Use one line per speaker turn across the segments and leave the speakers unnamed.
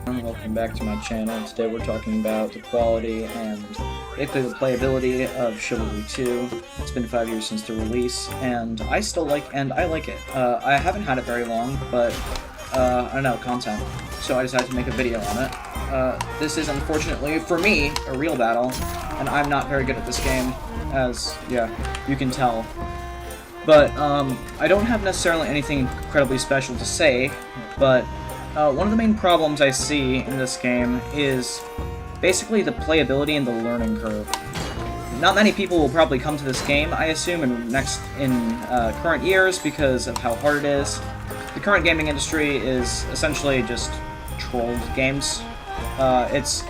Welcome back to my channel. Today we're talking about the quality and basically the playability of Chivalry 2. It's been 5 years since the release, and I like it. I haven't had it very long, but I don't know, content. So I decided to make a video on it. This is unfortunately, for me, a real battle, and I'm not very good at this game, as, yeah, you can tell. But, I don't have necessarily anything incredibly special to say, but one of the main problems I see in this game is basically the playability and the learning curve. Not many people will probably come to this game, I assume, in current years because of how hard it is. The current gaming industry is essentially just trolled games. It's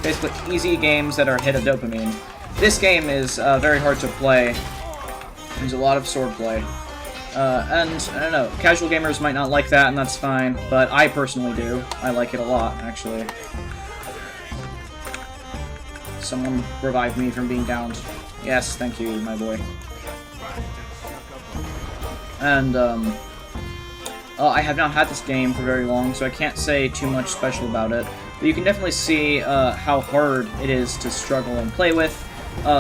basically easy games that are hit of dopamine. This game is very hard to play. There's a lot of swordplay. And, I don't know, casual gamers might not like that, and that's fine, but I personally do. I like it a lot, actually. Someone revived me from being downed. Yes, thank you, my boy. And, I have not had this game for very long, so I can't say too much special about it. But you can definitely see, how hard it is to struggle and play with.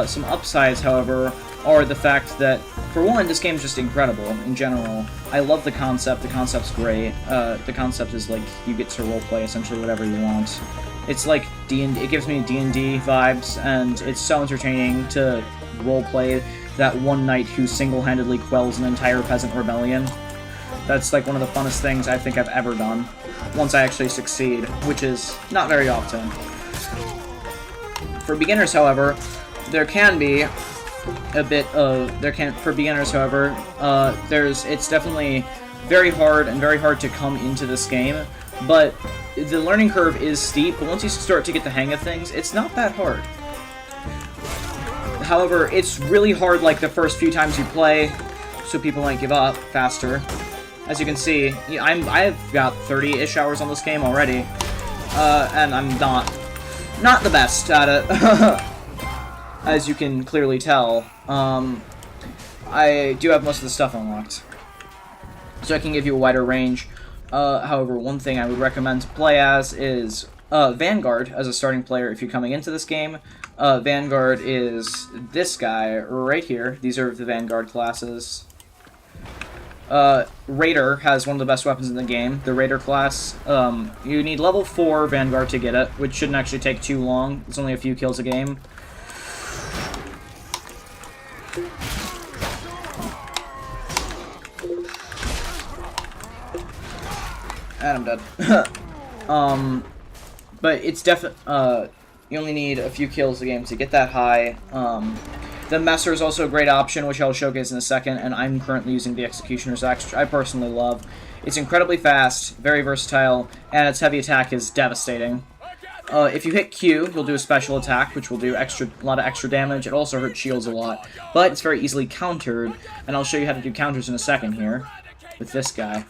Some upsides, however, are the fact that, for one, this game's just incredible, in general. I love the concept. The concept's great. The concept is, like, you get to roleplay essentially whatever you want. It's like D&D, it gives me D&D vibes, and it's so entertaining to roleplay that one knight who single-handedly quells an entire peasant rebellion. That's, like, one of the funnest things I think I've ever done, once I actually succeed, which is not very often. For beginners, however, there can be a bit of, for beginners, however, it's definitely very hard to come into this game, but the learning curve is steep, but once you start to get the hang of things, it's not that hard. However, it's really hard, like, the first few times you play, so people might give up faster. As you can see, I've got 30-ish hours on this game already, and I'm not the best at it. As you can clearly tell, I do have most of the stuff unlocked, so I can give you a wider range. However, one thing I would recommend to play as is Vanguard as a starting player if you're coming into this game. Vanguard is this guy right here. These are the Vanguard classes. Raider has one of the best weapons in the game, the Raider class. You need level 4 Vanguard to get it, which shouldn't actually take too long. It's only a few kills a game. And I'm dead. But it's you only need a few kills a game to get that high. The Messer is also a great option, which I'll showcase in a second, and I'm currently using the Executioner's Axe, which I personally love. It's incredibly fast, very versatile, and its heavy attack is devastating. If you hit Q, you'll do a special attack, which will do a lot of extra damage. It also hurts shields a lot, but it's very easily countered, and I'll show you how to do counters in a second here, with this guy.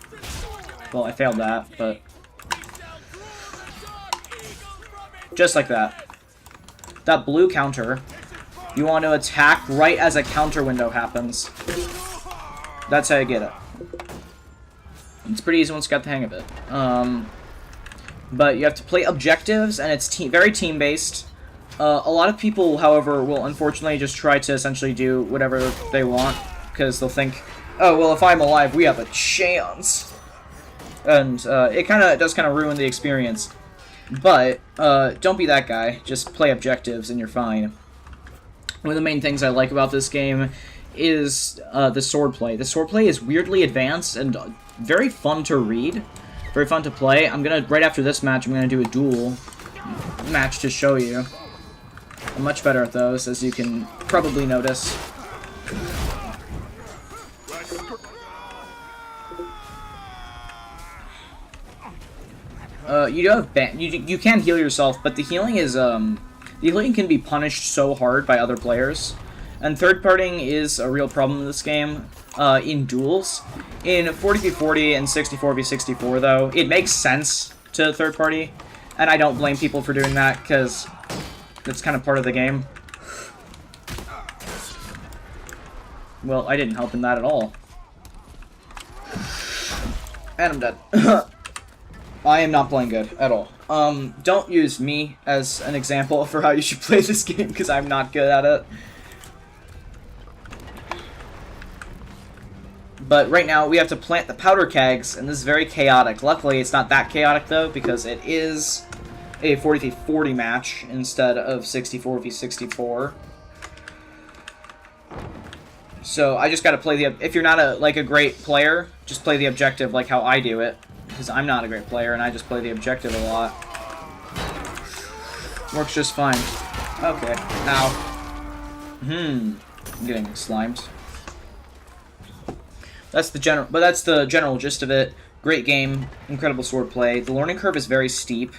Well, I failed that, but just like that. That blue counter, you want to attack right as a counter window happens. That's how you get it. It's pretty easy once you got the hang of it. But you have to play objectives, and it's very team-based. A lot of people, however, will unfortunately just try to essentially do whatever they want, because they'll think, oh, well, if I'm alive, we have a chance. And it does ruin the experience. But don't be that guy. Just play objectives and you're fine. One of the main things I like about this game is the swordplay. The swordplay is weirdly advanced and very fun to read. Very fun to play. Right after this match, I'm gonna do a duel match to show you. I'm much better at those, as you can probably notice. You can heal yourself, but the healing is the healing can be punished so hard by other players, and third-partying is a real problem in this game. In duels, in 40v40 and 64v64, though, it makes sense to third-party, and I don't blame people for doing that because it's kind of part of the game. Well, I didn't help in that at all. And I'm dead. I am not playing good at all. Don't use me as an example for how you should play this game, because I'm not good at it. But right now, we have to plant the powder kegs, and this is very chaotic. Luckily, it's not that chaotic, though, because it is a 40v40 match instead of 64v64. So I just gotta play the... If you're not a great player, just play the objective like how I do it. Because I'm not a great player, and I just play the objective a lot. Works just fine. Okay. Ow. I'm getting slimed. That's the general gist of it. Great game, incredible swordplay. The learning curve is very steep.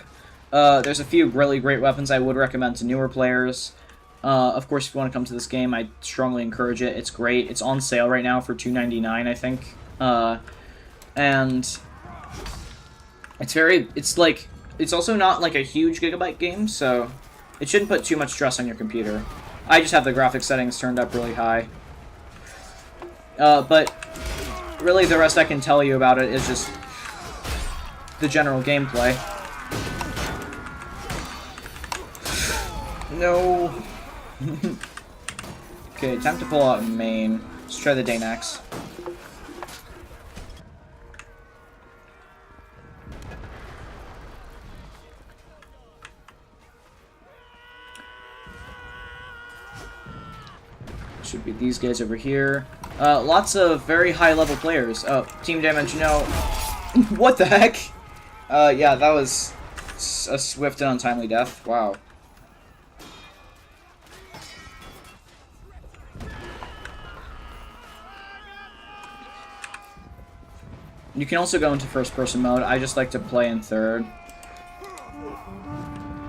There's a few really great weapons I would recommend to newer players. Of course, if you want to come to this game, I strongly encourage it. It's great. It's on sale right now for $2.99, I think. And it's also not like a huge gigabyte game, so it shouldn't put too much stress on your computer. I just have the graphics settings turned up really high. But really the rest I can tell you about it is just the general gameplay. No. Okay, time to pull out main. Let's try the Danax. Should be these guys over here. Lots of very high-level players. Oh, team damage, no. What the heck? Yeah, that was a swift and untimely death. Wow. You can also go into first-person mode. I just like to play in third.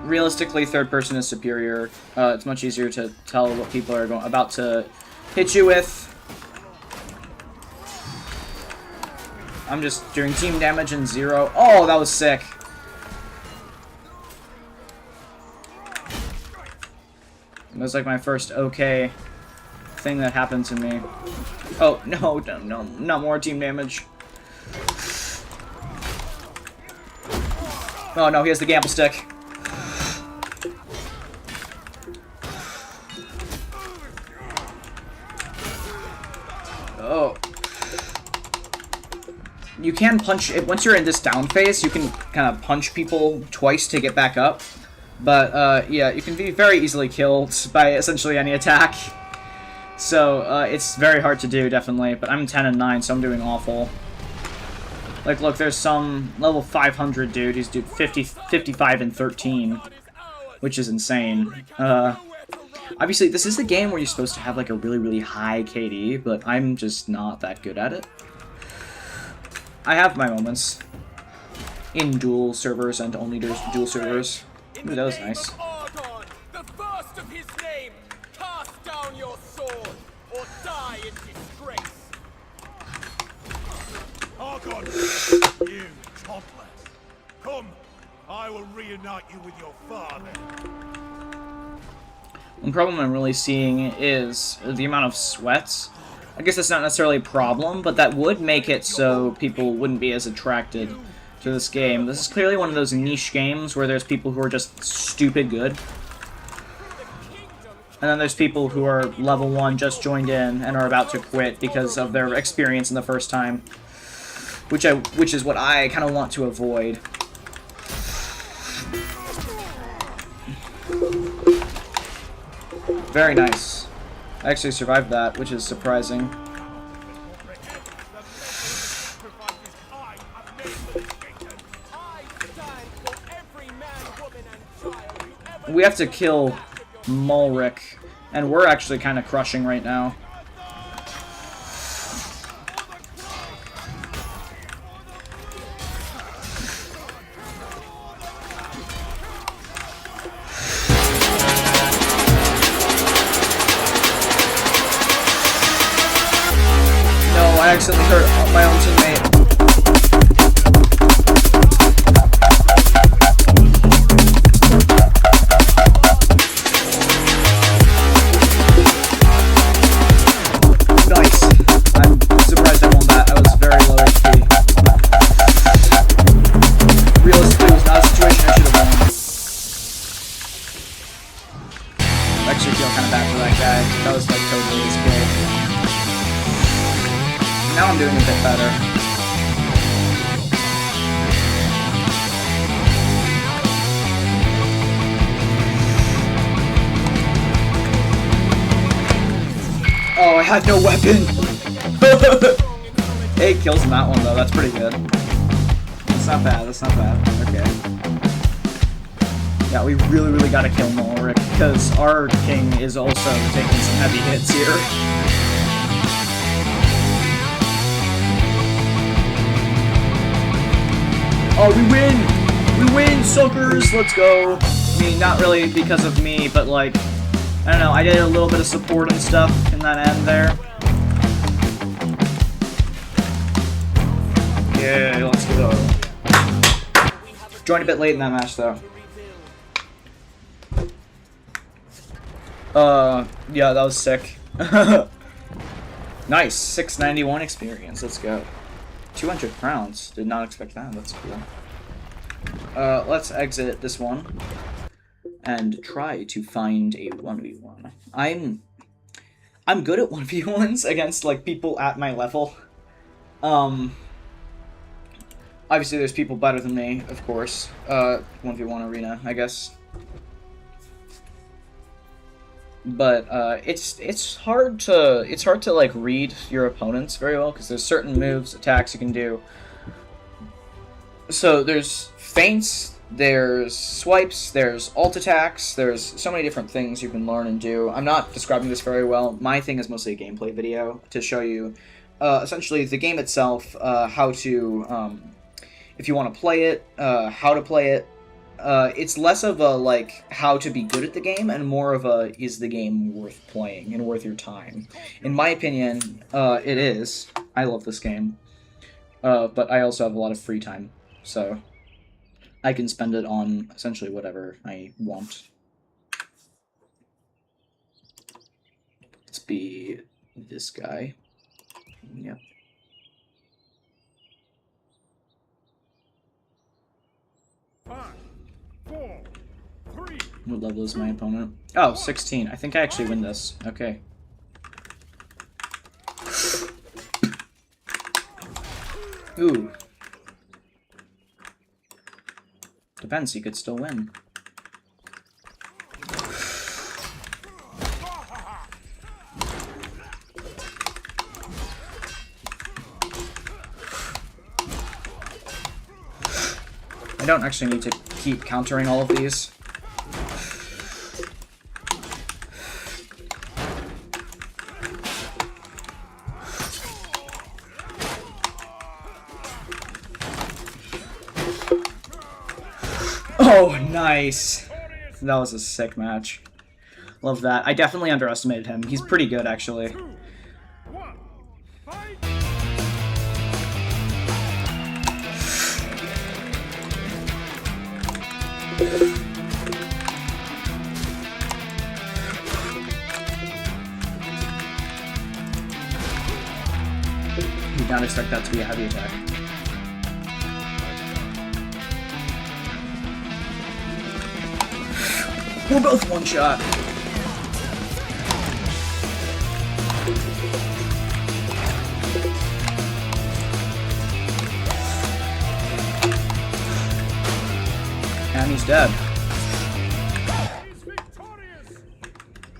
Realistically, third person is superior. It's much easier to tell what people are about to hit you with. I'm just doing team damage and 0. Oh, that was sick. It was like my first okay thing that happened to me. Oh, no, not more team damage. Oh no, he has the gamble stick. Oh. You can punch it once you're in this down phase. You can kind of punch people twice to get back up, but yeah, you can be very easily killed by essentially any attack. So it's very hard to do, definitely. But I'm 10 and 9, so I'm doing awful. Like, look, there's some level 500 dude. He's 55 and 13, which is insane. Obviously, this is the game where you're supposed to have like a really, really high KD, but I'm just not that good at it. I have my moments in dual servers and only dual servers. Ooh, that was nice.
You toddler. Come, I will reunite you with your father.
One problem I'm really seeing is the amount of sweats. I guess that's not necessarily a problem, but that would make it so people wouldn't be as attracted to this game. This is clearly one of those niche games where there's people who are just stupid good. And then there's people who are level 1, just joined in, and are about to quit because of their experience in the first time. Which is what I kind of want to avoid. Very nice. I actually survived that, which is surprising. We have to kill Mulric, and we're actually kind of crushing right now. I accidentally hurt my own teammate. Nice. I'm surprised I won that. I was very low HP. Realistically, it was not a situation I should have Now I'm doing a bit better. Oh, I had no weapon! 8 kills in that one, though. That's pretty good. That's not bad. That's not bad. Okay. Yeah, we really gotta kill Mulric, because our king is also taking some heavy hits here. Oh, we win! We win, suckers! Let's go! I mean, not really because of me, but like, I don't know, I did a little bit of support and stuff in that end there. Yeah, let's go. Joined a bit late in that match, though. Yeah, that was sick. Nice, 691 experience, let's go. 200 crowns, did not expect that, that's cool. Let's exit this one and try to find a 1v1. I'm good at 1v1s against, like, people at my level. Obviously there's people better than me, of course. 1v1 arena, I guess. But it's hard to like read your opponents very well because there's certain moves, attacks you can do. So there's feints, there's swipes, there's alt attacks, there's so many different things you can learn and do. I'm not describing this very well. My thing is mostly a gameplay video to show you essentially the game itself, how to if you want to play it, how to play it. It's less of a, like, how to be good at the game, and more of a, is the game worth playing and worth your time? In my opinion, it is. I love this game. But I also have a lot of free time, so I can spend it on essentially whatever I want. Let's be this guy. Yep. What level is my opponent? Oh, 16. I think I actually win this. Okay. Ooh. Depends, he could still win. I don't actually need to keep countering all of these. Oh, nice. That was a sick match. Love that. I definitely underestimated him. He's pretty good, actually. Did not expect that to be a heavy attack. We're both one shot. And he's dead.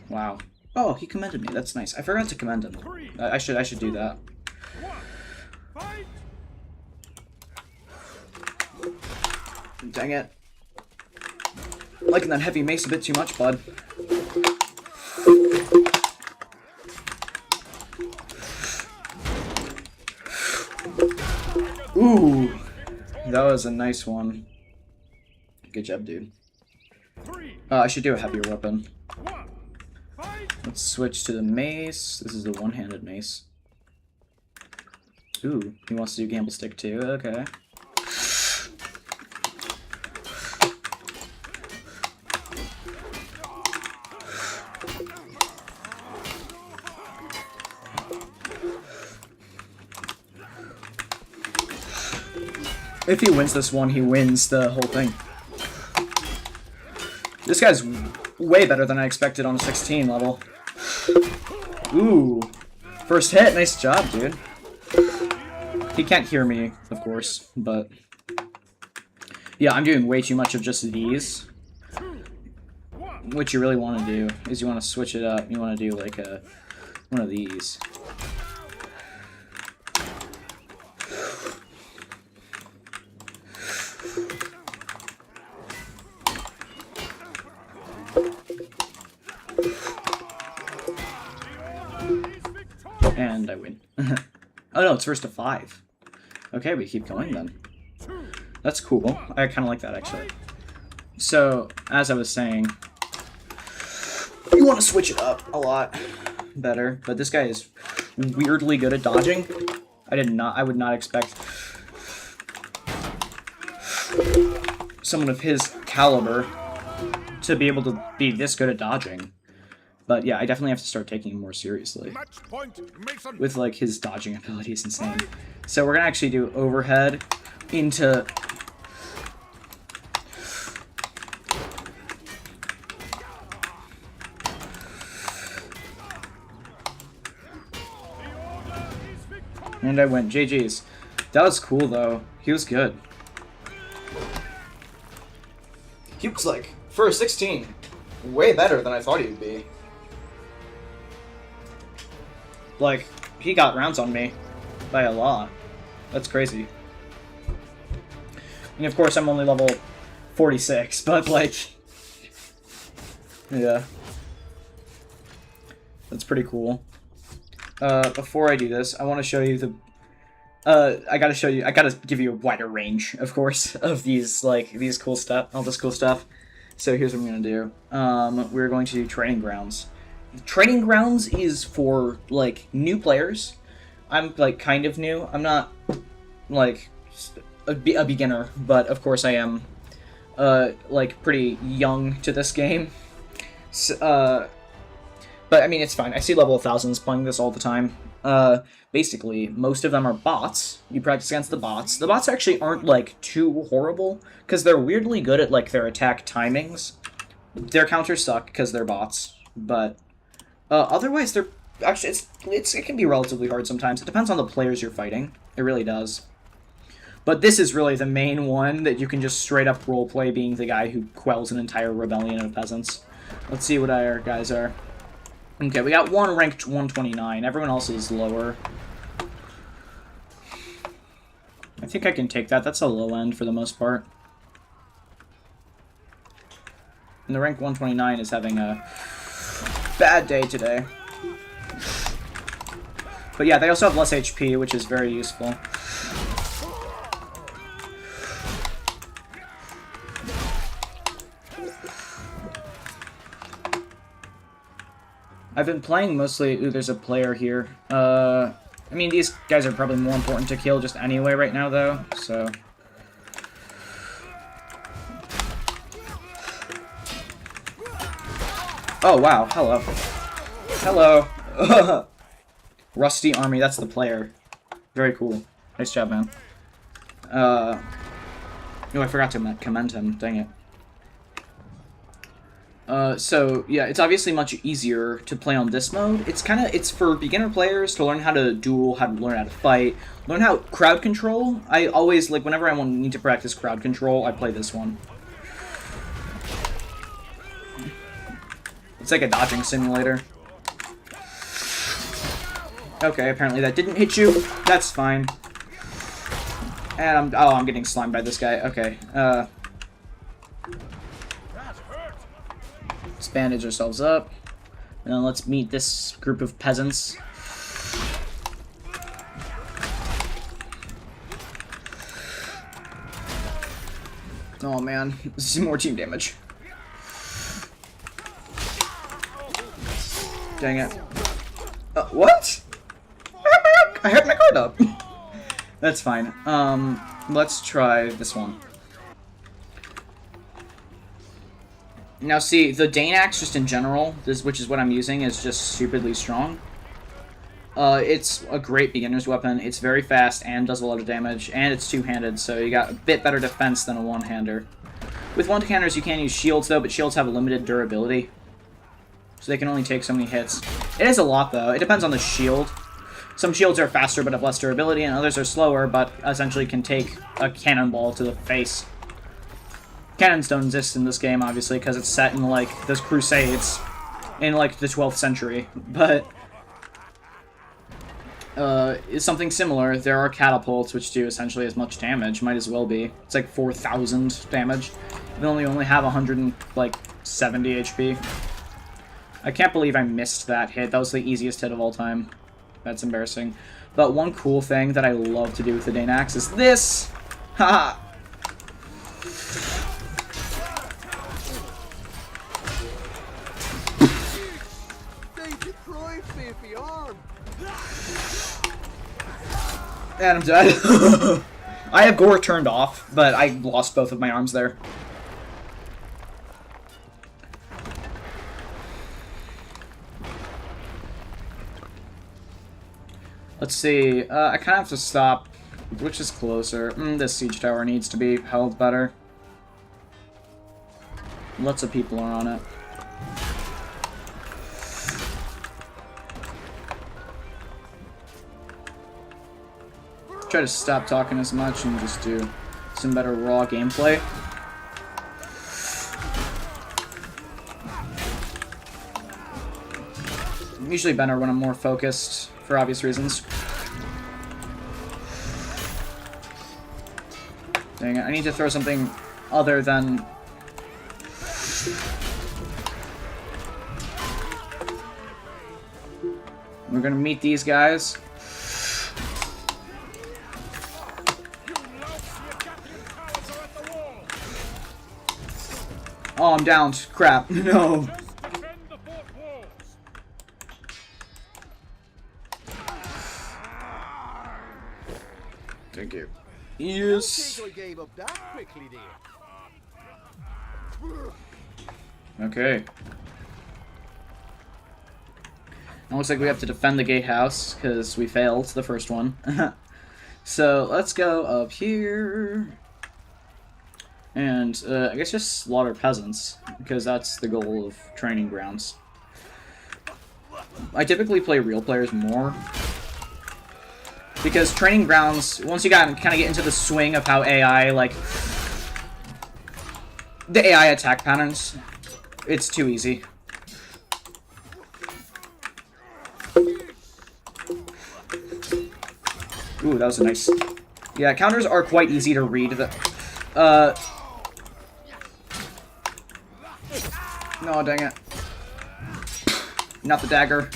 Wow. Oh, he commended me. That's nice. I forgot to commend him. I should do that. Dang it. Liking that heavy mace a bit too much, bud. Ooh, that was a nice one. Good job, dude. I should do a heavier weapon. Let's switch to the mace. This is the one-handed mace. Ooh, he wants to do gamble stick too. Okay. If he wins this one, he wins the whole thing. This guy's way better than I expected on a 16 level. Ooh. First hit. Nice job, dude. He can't hear me, of course, but... Yeah, I'm doing way too much of just these. What you really want to do is you want to switch it up. You want to do like one of these. And I win. Oh no, it's first to 5. Okay, we keep going then. That's cool. I kind of like that, actually. So, as I was saying, you want to switch it up a lot better, but this guy is weirdly good at dodging. I would not expect someone of his caliber to be able to be this good at dodging. But yeah, I definitely have to start taking him more seriously. With like his dodging ability is insane. So we're gonna actually do overhead into and I went GG's. That was cool though. He was good. He was like, for a 16, way better than I thought he would be. Like, he got rounds on me by a lot. That's crazy. And of course, I'm only level 46, but like, yeah. That's pretty cool. Before I do this, I want to show you the... I gotta give you a wider range, of course, of these, like, all this cool stuff. So here's what I'm gonna do. We're going to do Training Grounds. Training Grounds is for, like, new players. I'm, like, kind of new. I'm not, like, a beginner, but of course I am, like, pretty young to this game. So, but, I mean, it's fine. I see level 1000s playing this all the time. Basically, most of them are bots. You practice against the bots. The bots actually aren't, like, too horrible, because they're weirdly good at, like, their attack timings. Their counters suck, because they're bots, but... otherwise, they're... Actually, it can be relatively hard sometimes. It depends on the players you're fighting. It really does. But this is really the main one that you can just straight up roleplay being the guy who quells an entire rebellion of peasants. Let's see what our guys are. Okay, we got one ranked 129. Everyone else is lower. I think I can take that. That's a low end for the most part. And the rank 129 is having a bad day today. But yeah, they also have less HP, which is very useful. I've been playing mostly... Ooh, there's a player here. I mean, these guys are probably more important to kill just anyway right now, though, so... Oh, wow. Hello. Hello. Rusty Army, that's the player. Very cool. Nice job, man. Oh, I forgot to commend him. Dang it. So, yeah, it's obviously much easier to play on this mode. It's for beginner players to learn how to duel, learn how to fight, learn how crowd control. I always, like, whenever I need to practice crowd control, I play this one. It's like a dodging simulator. Okay, apparently that didn't hit you. That's fine. And I'm getting slimed by this guy. Okay, let's bandage ourselves up. And then let's meet this group of peasants. Oh man, this is more team damage. Dang it. What? I had my guard up. That's fine. Let's try this one. Now see, the Dane Axe just in general, which is what I'm using, is just stupidly strong. It's a great beginner's weapon. It's very fast and does a lot of damage, and it's two-handed, so you got a bit better defense than a one-hander. With one-handers you can use shields though, but shields have a limited durability. So they can only take so many hits. It is a lot though. It depends on the shield. Some shields are faster but have less durability, and others are slower but essentially can take a cannonball to the face. Cannons don't exist in this game, obviously, because it's set in, like, the Crusades in, like, the 12th century. But is something similar. There are catapults, which do essentially as much damage. Might as well be. It's like 4,000 damage. They only have 170 HP. I can't believe I missed that hit. That was the easiest hit of all time. That's embarrassing. But one cool thing that I love to do with the Dane Axe is this! Haha! And I'm dead. I have gore turned off, but I lost both of my arms there. Let's see. I kind of have to stop. Which is closer? This siege tower needs to be held better. Lots of people are on it. Try to stop talking as much and just do some better raw gameplay. I'm usually better when I'm more focused, for obvious reasons. Dang it, I need to throw something other than... We're gonna meet these guys. Oh, I'm downed. Crap. No. Thank you. Yes. Okay. It looks like we have to defend the gatehouse, because we failed the first one. So, let's go up here. And, I guess just slaughter peasants, because that's the goal of training grounds. I typically play real players more. Because training grounds, once you kind of get into the swing of how AI, like... the AI attack patterns, it's too easy. Ooh, that was a nice... Yeah, counters are quite easy to read. No, dang it. Not the dagger.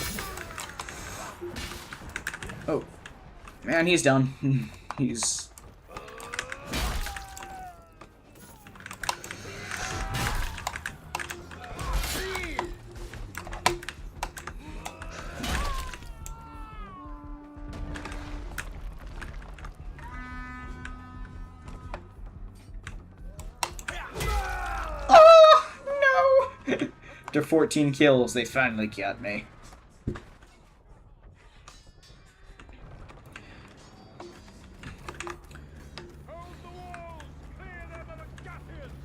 Oh. Man, he's done. He's... After 14 kills, they finally got me.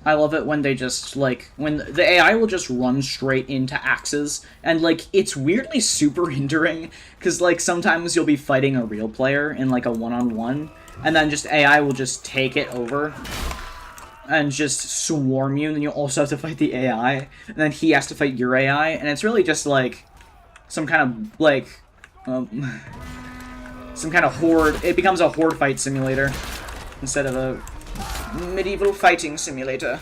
I love it when they just, like, when the AI will just run straight into axes, and, like, it's weirdly super hindering, because, like, sometimes you'll be fighting a real player in, like, a one-on-one, and then just AI will just take it over and just swarm you, and then you also have to fight the AI, and then he has to fight your AI, and it's really just, like, some kind of, like, some kind of horde. It becomes a horde fight simulator instead of a medieval fighting simulator.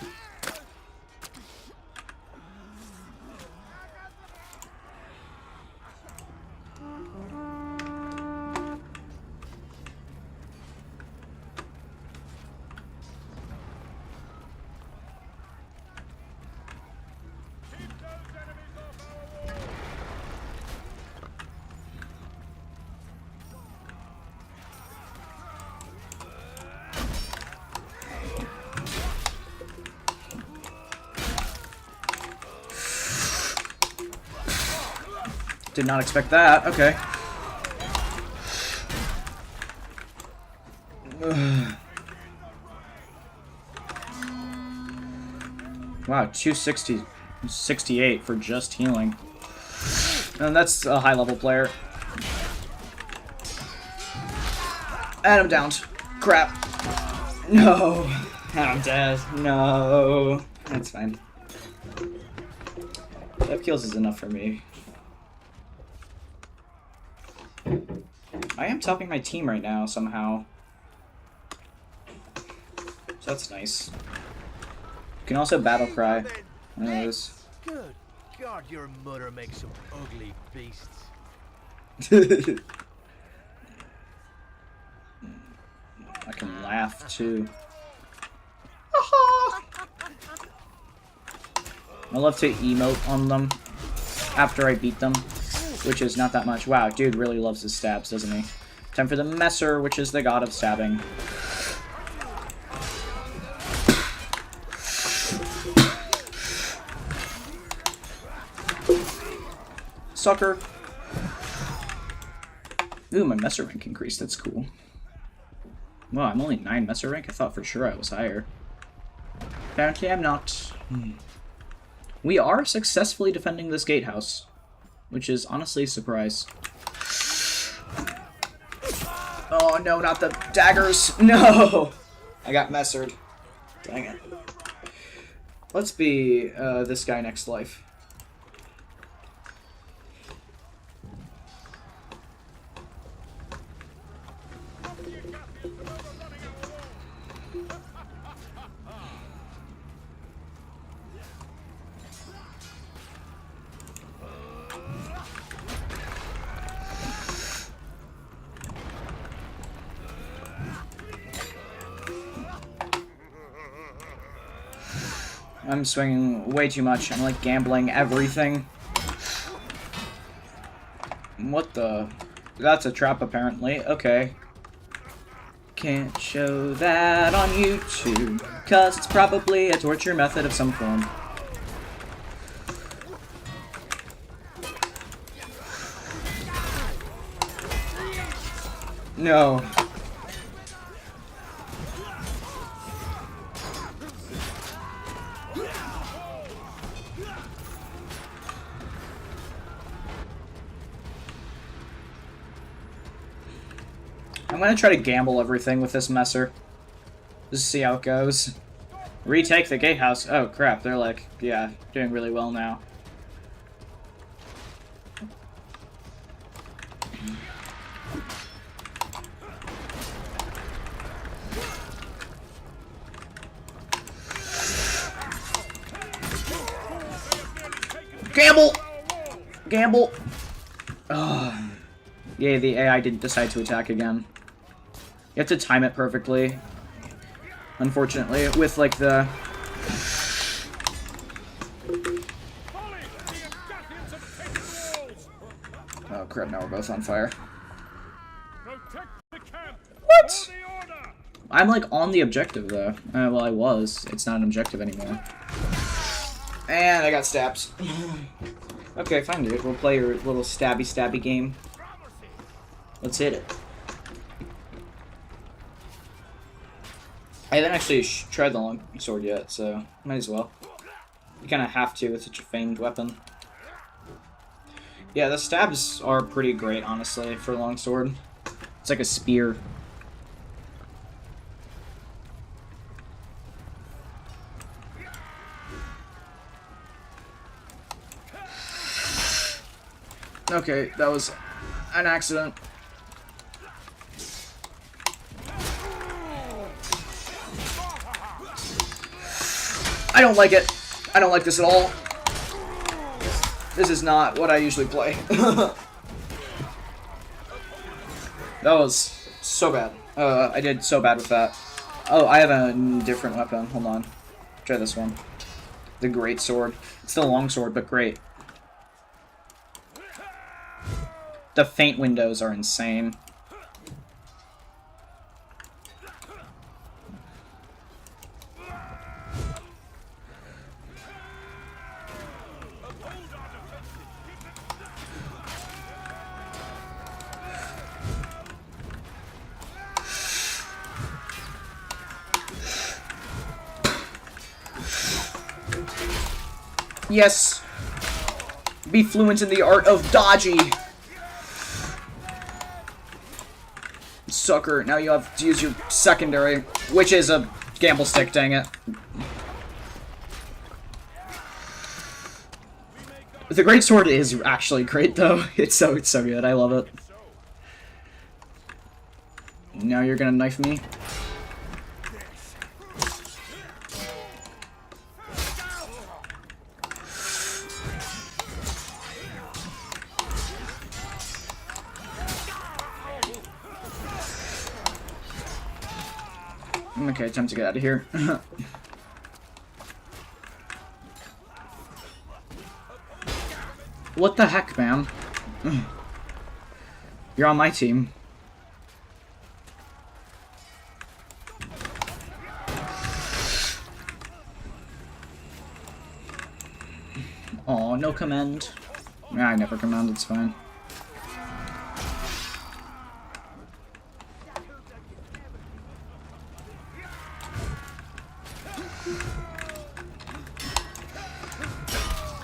Did not expect that. Okay. Wow, 268 for just healing. And that's a high-level player. And I'm downed. Crap. No. I'm dead. No. That's fine. 5 kills is enough for me. I am topping my team right now, somehow. So that's nice. You can also battle cry. Anyways.
Good God, your mother makes some ugly beasts.
I can laugh too. I love to emote on them after I beat them, which is not that much. Wow, dude really loves his stabs, doesn't he? Time for the Messer, which is the god of stabbing. Sucker. Ooh, my Messer rank increased. That's cool. Well, I'm only 9 Messer rank. I thought for sure I was higher. Apparently I'm not. We are successfully defending this gatehouse, which is honestly a surprise. Oh no, not the daggers! No! I got messered. Dang it. Let's be this guy next life. I'm swinging way too much. I'm like gambling everything. What the? That's a trap apparently. Okay. Can't show that on YouTube, cause it's probably a torture method of some form. No. I'm gonna try to gamble everything with this messer. Just see how it goes. Retake the gatehouse. Oh crap, they're like, yeah, doing really well now. Gamble! Gamble! Ugh. Yay, the AI didn't decide to attack again. You have to time it perfectly. Unfortunately, with like the... Oh crap, now we're both on fire. What? I'm like on the objective though. Well, I was. It's not an objective anymore. And I got stabs. Okay, fine dude. We'll play your little stabby game. Let's hit it. I haven't actually tried the long sword yet, so might as well. You kind of have to with such a famed weapon. Yeah, the stabs are pretty great, honestly, for a long sword. It's like a spear. Okay, that was an accident. I don't like it. I don't like this at all. This is not what I usually play. That was so bad. I did so bad with that. Oh, I have a different weapon. Hold on. Try this one. The great sword. It's the long sword, but great. The feint windows are insane. Yes. Be fluent in the art of dodgy. Sucker, now you have to use your secondary, which is a gamble stick, dang it. The great sword is actually great though. It's so good. I love it. Now you're gonna knife me. Okay, time to get out of here. What the heck, man? You're on my team. Oh, no command. Yeah, I never command, it's fine.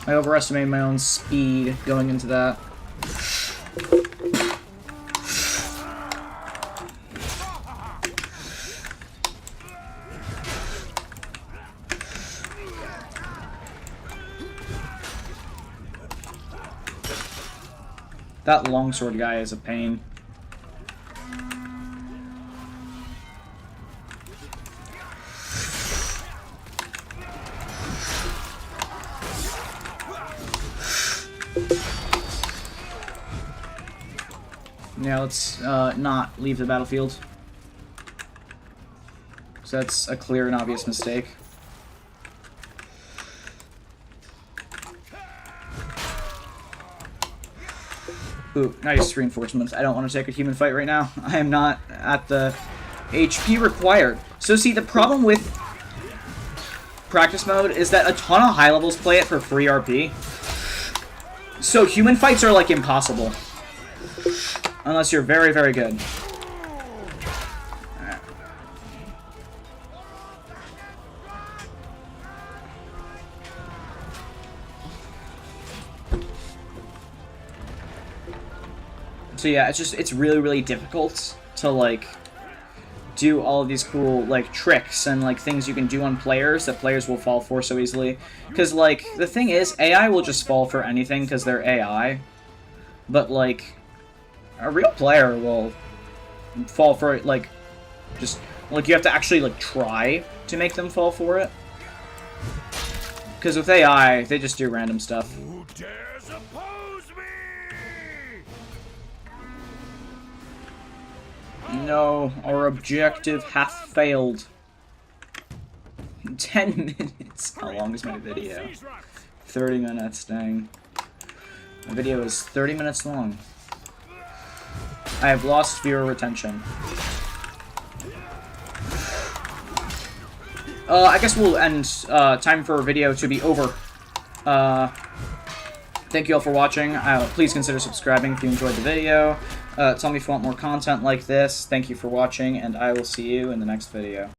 I overestimated my own speed going into that. That longsword guy is a pain. Yeah, let's not leave the battlefield. So that's a clear and obvious mistake. Ooh, nice reinforcements. I don't want to take a human fight right now. I am not at the HP required. So see, the problem with practice mode is that a ton of high levels play it for free RP. So human fights are like impossible. Unless you're very, very good. Alright. So yeah, it's really, really difficult to like do all of these cool like tricks and like things you can do on players that players will fall for so easily. Because like the thing is, AI will just fall for anything because they're AI. But like a real player will fall for it, like, just, like, you have to actually, like, try to make them fall for it. Because with AI, they just do random stuff.
Who dares oppose me?
No, our objective hath failed. 10 minutes. How long is my video? 30 minutes, dang. My video is 30 minutes long. I have lost viewer retention. I guess we'll end time for a video to be over. Thank you all for watching. Please consider subscribing if you enjoyed the video. Tell me if you want more content like this. Thank you for watching, and I will see you in the next video.